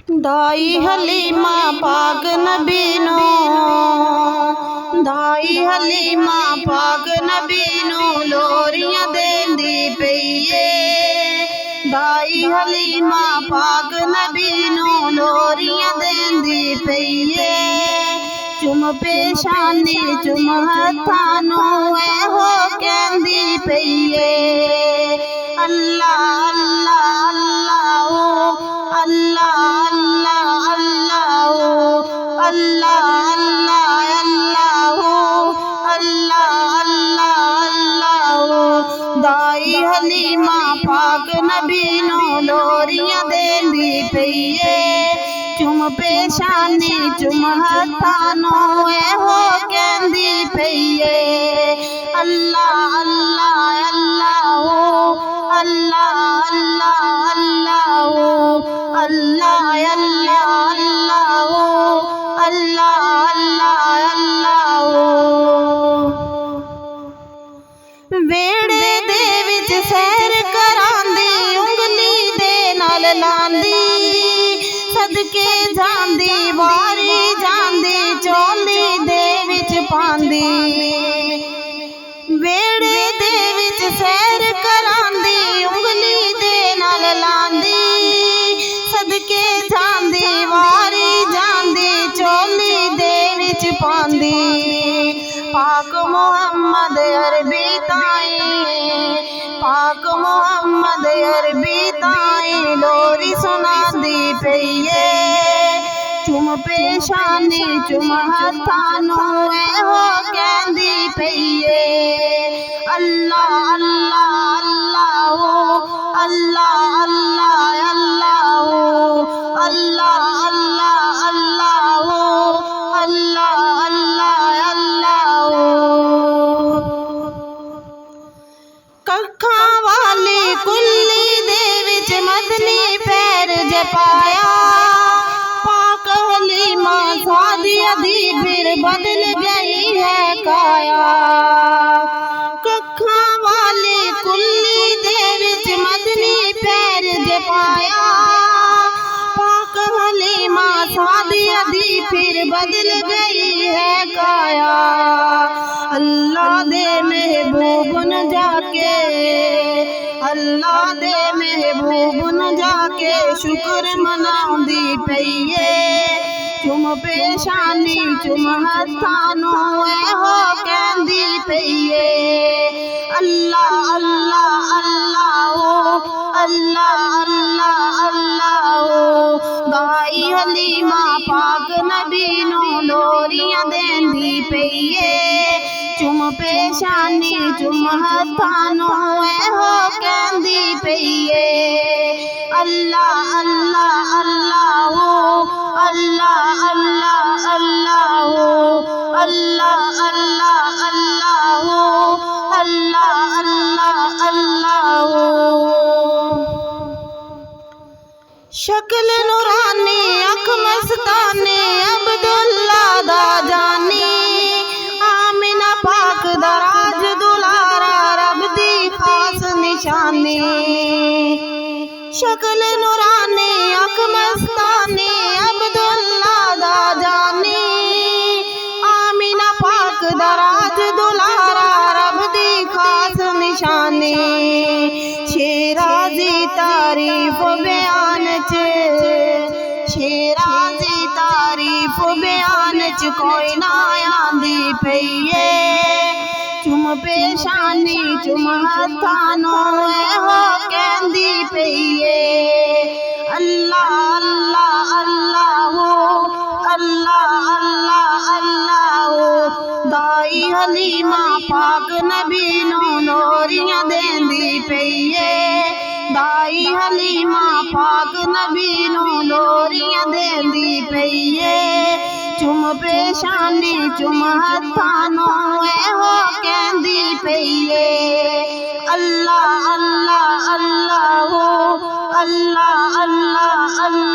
दाई हलीमा पाक नबी नो, दाई हलीमा पाक नबी नो लोरियां देंदी पईए। दाई हलीमा पाक नबी नो लोरियां देंदी पईए। चुम पेशानी चुम हत्थां नू हो कहंदी पईए। अल्लाह अल्लाह अल्लाह अल्लाह अल्लाह अल्लाह अल्लाह अल्लाह अल्लाह। दाई हलीमा पाक नबी नो लोरियां देंदी पईए। चुम पेशानी चुम हत्थां नू हो कहंदी पईए। अल्लाह अल्लाह अल्लाह अल्लाह अल्लाह अल्लाह अल्लाह अल्लाह अल्लाह। वेड़े दे विच सैर करांदी उंगली दे नाल लांदी। सदके जांदी वारी जांदी चोली दे विच पांदी। वेड़े दे विच सैर करांदी उंगली दे नाल लांदी। सदके जांदी वारी जांदी चोली दे विच पांदी। पाक मोहम्मद अरबी ताईं, पाक मोहम्मद अरबी ताईं लोरी सुनांदी पईए। चुम पेशानी चुम हत्थां नू हो कहंदी पईए। अल्लाह अल्लाह अल्लाह अल्लाह अल्लाह अल्लाह अल्लाह अल्लाह अल्लाह अल्लाह अल्लाह। कखां वाली कुल्ली दे विच मदनी पैर जपाया। पाक हलीमा सादिया दी फिर बदल गई है काया। कखां वाली कुल्ली दे विच मदनी पैर जपाया। पाक हलीमा सादिया दी फिर बदल गई है काया। अल्लाह दे महबूब न जाके, अल्लाह दे महबूब न जाके शुक्र मनांदी पईए। चुम पेशानी चुम हत्थां नू हो कहंदी पईए। अल्लाह अल्लाह अल्लाह अल्लाह अल्लाह। दाई हलीमा पाक नबी नो लोरियां देंदी पईए। चुम पेशानी चुम हत्थां नू हो कहंदी पईए। अल्लाह अल्लाह अल्लाह अल्लाह अल्लाह अल्लाह अल्लाह अल्लाह अल्लाह अल्लाह अल्लाह। शक्ल नूरानी अख मस्तानी अब्दुल्ला दा जानी। आमिना पाक दा राज दुलारा रब दी खास निशानी। शक्ल नूरानी अख मस्तानी अब्दुल्ला दा जानी। आमिना पाक दा राज दुलारा रब दी खास निशानी। शेराजी तारीफ बयान च, शेराजी तारीफ बयान च कोई ना आंदी पईए। चुम पेशानी चुम हत्थां नू हो कहंदी पईए। अल्लाह अल्लाह अल्लाह अल्लाह अल्लाह अल्लाह। दाई हलीमा पाक नबी नो लोरियां देंदी पईए। दाई हलीमा पाक नबी नो लोरियां देंदी पईए। चुम पेशानी चुम हत्थां नू हो कहंदी पईए। अल्लाह अल्लाह अल्लाह अल्लाह अल्लाह अल्लाह।